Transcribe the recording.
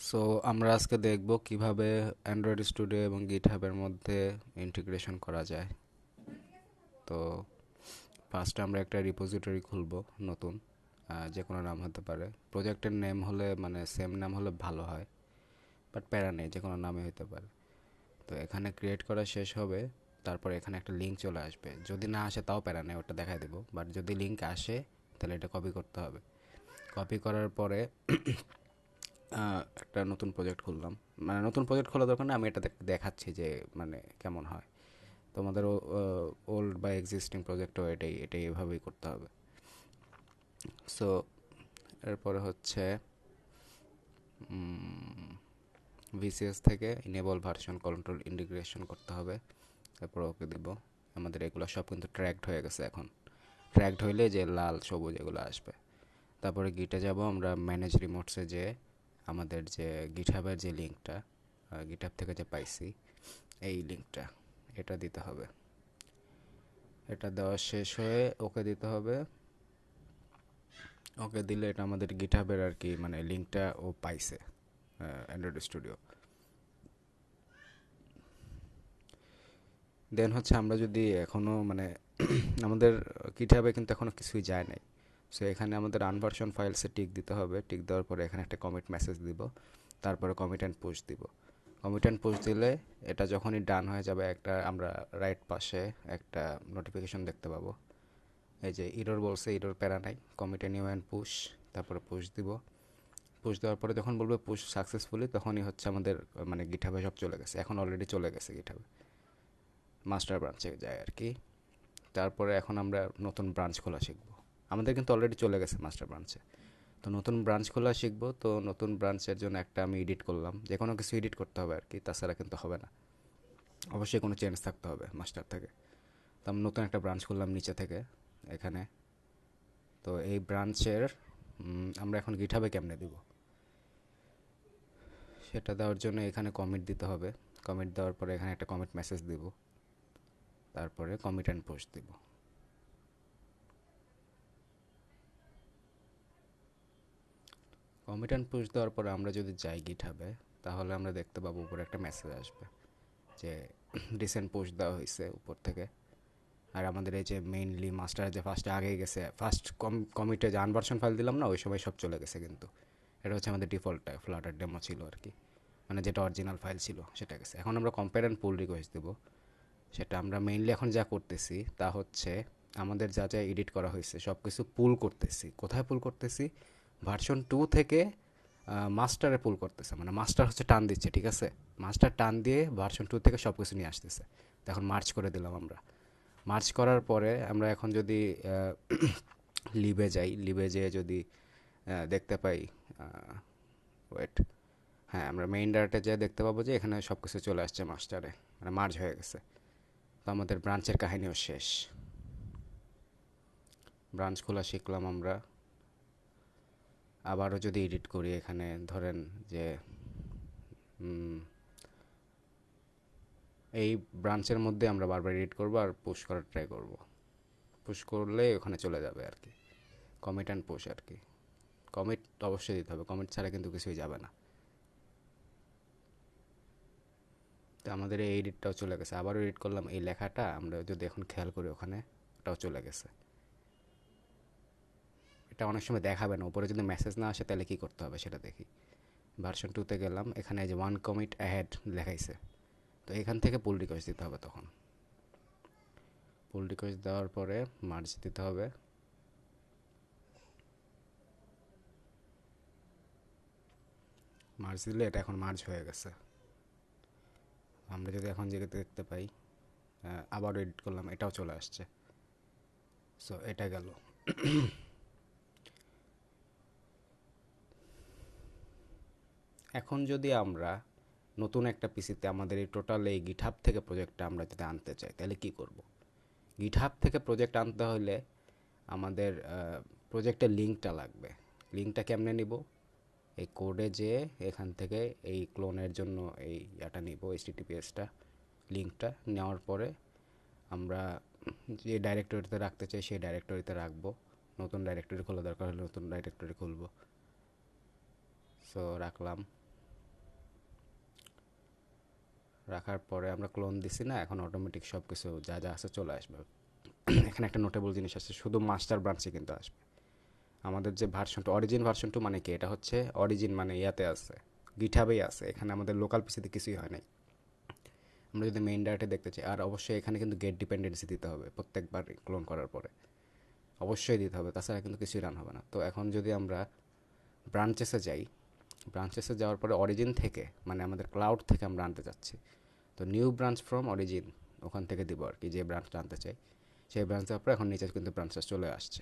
So আমরা আজকে দেখব কিভাবে অ্যান্ড্রয়েড স্টুডিও এবং গিটহাবের মধ্যে ইন্টিগ্রেশন করা যায়। তো ফার্স্টে আমরা একটা রিপোজিটরি খুলব নতুন, যে কোনো নাম হতে পারে। প্রজেক্টের নেম হলে মানে সেম নাম হলে ভালো হয়, বাট প্যারা নেই, যে কোনো নামই হতে পারে। তো এখানে ক্রিয়েট করা শেষ হবে, তারপর এখানে একটা লিঙ্ক চলে আসবে। যদি না আসে তাও প্যারা নেই, ওটা দেখাই দেবো। বাট যদি লিঙ্ক আসে তাহলে এটা কপি করতে হবে। কপি করার পরে একটা নতুন প্রজেক্ট খুললাম। মানে নতুন প্রজেক্ট খোলা দরকার না, আমি এটা দেখাচ্ছি যে মানে কেমন হয়। তোমাদের ওল্ড বা এক্সিস্টিং প্রজেক্টও এটাই এটাই এভাবেই করতে হবে। সো এরপরে হচ্ছে ভিসিএস থেকে ইনেবল ভার্সন কন্ট্রোল ইন্টিগ্রেশন করতে হবে। তারপর ওকে দিব। আমাদের এগুলো সব কিন্তু ট্র্যাকড হয়ে গেছে এখন। ট্র্যাকড হইলে যে লাল সবুজ এগুলো আসবে। তারপরে গিটে যাব আমরা, ম্যানেজ রিমোটসে যে আমাদের যে গিটহাবের যে লিঙ্কটা, গিটহাব থেকে যে পাইছি এই লিঙ্কটা, এটা দিতে হবে। এটা দেওয়া শেষ হয়ে ওকে দিতে হবে। ওকে দিলে এটা আমাদের গিটহাবের আর কি, মানে লিঙ্কটা ও পাইছে অ্যান্ড্রয়েড স্টুডিও। দেন হচ্ছে আমরা যদি এখনও মানে আমাদের গিটহাবে কিন্তু এখনও কিছুই যায় নাই। সো এখানে আমাদের আনভার্সন ফাইলসে টিক দিতে হবে। টিক দেওয়ার পরে এখানে একটা কমিট মেসেজ দিব, তারপরে কমিট অ্যান্ড পুশ দিব। কমিট অ্যান্ড পুশ দিলে এটা যখনই ডান হয়ে যাবে, একটা আমরা রাইট পাশে একটা নোটিফিকেশন দেখতে পাবো। এই যে ইরর বলছে, ইরর প্যারা নাই, কমিটিনিউ অ্যান্ড পুশ, তারপরে পুশ দিব। পুশ দেওয়ার পরে যখন বলবে পুশ সাকসেসফুলি, তখনই হচ্ছে আমাদের মানে গিটহাবে সব চলে গেছে। এখন অলরেডি চলে গেছে গিটহাবে, মাস্টার ব্রাঞ্চে যায় আর কি। তারপরে এখন আমরা নতুন ব্রাঞ্চ খোলা শিখবো। আমাদের কিন্তু অলরেডি চলে গেছে মাস্টার ব্রাঞ্চে। তো নতুন ব্রাঞ্চ খোলা শিখবো। তো নতুন ব্রাঞ্চের জন্য একটা আমি এডিট করলাম, যে কোনো কিছু এডিট করতে হবে আর কি, তাছাড়া কিন্তু হবে না। অবশ্যই কোনো চেঞ্জ থাকতে হবে মাস্টার থেকে। তো আমি নতুন একটা ব্রাঞ্চ করলাম নিচে থেকে এখানে। তো এই ব্রাঞ্চের আমরা এখন গিটহাবে কেমনে দিব, সেটা দেওয়ার জন্য এখানে কমিট দিতে হবে। কমিট দেওয়ার পরে এখানে একটা কমিট মেসেজ দিব, তারপরে কমিট অ্যান্ড পোস্ট দিব। কমিট অ্যান্ড পুশ দেওয়ার পরে আমরা যদি যাই গিটহাবে, তাহলে আমরা দেখতে পাবো উপরে একটা মেসেজ আসবে যে রিসেন্ট পোস্ট দেওয়া হয়েছে উপর থেকে। আর আমাদের এই যে মেইনলি মাস্টার যে ফার্স্টে আগে গেছে, ফার্স্ট কমিটে যে আনভার্সন ফাইল দিলাম না, ওই সময় সব চলে গেছে কিন্তু। এটা হচ্ছে আমাদের ডিফল্টটা, ফ্লাটার ডেমো ছিল আর কি, মানে যেটা অরিজিনাল ফাইল ছিল সেটা গেছে। এখন আমরা কম্পেয়ার অ্যান্ড পুল রিকোয়েস্ট দেবো। সেটা আমরা মেইনলি এখন যা করতেছি তা হচ্ছে আমাদের যা যা এডিট করা হয়েছে সব কিছু পুল করতেছি। কোথায় পুল করতেছি? ভার্সন 2 থেকে মাস্টারে পুল করতেছে, মানে মাস্টার হচ্ছে টান দিচ্ছে, ঠিক আছে? মাস্টার টান দিয়ে ভার্সন 2 থেকে সব কিছু নিয়ে আসতেছে। তো এখন মার্চ করে দিলাম আমরা। মার্চ করার পরে আমরা এখন যদি লিবে যাই, লিবে যেয়ে যদি দেখতে পাই, ওয়েট, হ্যাঁ, আমরা মেইন ডাটাতে যেয়ে দেখতে পাবো যে এখানে সব কিছু চলে আসছে মাস্টারে, মানে মার্জ হয়ে গেছে। তো আমাদের ব্রাঞ্চের কাহিনীও শেষ। ব্রাঞ্চ খোলা শিখলাম আমরা। আবারও যদি এডিট করি, এখানে ধরেন যে এই ব্রাঞ্চের মধ্যে আমরা বারবার এডিট করব আর পুশ করার ট্রাই করব। পুশ করলে ওখানে চলে যাবে আর কি। কমিট অ্যান্ড পুশ আর কি। কমিট অবশ্যই দিতে হবে, কমিট ছাড়া কিন্তু কিছুই যাবে না। তো আমাদের এই এডিটটাও চলে গেছে। আবারও এডিট করলাম, এই লেখাটা আমরা যদি এখন খেয়াল করি ওখানে, ওটাও চলে গেছে। এটা অনেক সময় দেখাবে না, উপরে যদি মেসেজ না আসে তাহলে কী করতে হবে সেটা দেখি। ভার্সন 2 তে গেলাম, এখানে যে ওয়ান কমিট অ্যাহেড লেখাইছে। তো এখান থেকে পুল রিকোয়েস্ট দিতে হবে। তখন পুল রিকোয়েস্ট দেওয়ার পরে মার্জ দিতে হবে। মার্জ দিলে এটা এখন মার্জ হয়ে গেছে। আমরা যদি এখন যেটা দেখতে পাই, আবার এডিট করলাম, এটাও চলে আসছে। সো এটা গেল। এখন যদি আমরা নতুন একটা পিসিতে আমাদের এই টোটাল এই গিটহাব থেকে প্রজেক্টটা আমরা যদি আনতে চাই, তাহলে কি করব? গিটহাব থেকে প্রজেক্ট আনতে হলে আমাদের প্রজেক্টের লিঙ্কটা লাগবে। লিঙ্কটা কেমনে নিব? এই কোডে যেয়ে এখান থেকে এই ক্লোনের জন্য এই ইয়াটা নিব, এইচটিটিপিএসটা, লিঙ্কটা নেওয়ার পরে আমরা যে ডাইরেক্টরিতে রাখতে চাই সেই ডাইরেক্টরিতে রাখবো। নতুন ডাইরেক্টরি খোলা দরকার হলে নতুন ডাইরেক্টরি খুলব। সো রাখলাম। রাখার পরে আমরা ক্লোন দিছি না, এখন অটোমেটিক সব কিছু যা যা আছে চলে আসবে। এখানে একটা নোটেবল জিনিস আছে, শুধু মাস্টার ব্রাঞ্চে কিন্তু আসবে। আমাদের যে ভার্সনটা অরিজিন ভার্সন টু মানে কি, এটা হচ্ছে অরিজিন মানে ইয়াতে আছে, গিটহাবেই আছে, এখানে আমাদের লোকাল পিসিতে কিছুই হয় নাই। আমরা যদি মেইন ডাইরেক্টে দেখতে চাই, আর অবশ্যই এখানে কিন্তু গেট ডিপেন্ডেন্সি দিতে হবে প্রত্যেকবার ক্লোন করার পরে, অবশ্যই দিতে হবে, তাছাড়া কিন্তু কিছুই রান হবে না। তো এখন যদি আমরা ব্রাঞ্চেসে যাই, ব্রাঞ্চেসে যাওয়ার পরে অরিজিন থেকে মানে আমাদের ক্লাউড থেকে আমরা আনতে চাচ্ছি, তো নিউ ব্রাঞ্চ ফ্রম অরিজিন ওখান থেকে দিব আর কি, যে ব্রাঞ্চটা আনতে চাই সেই ব্রাঞ্চ দেওয়ার পর এখন নিচে কিন্তু ব্রাঞ্চটা চলে আসছে।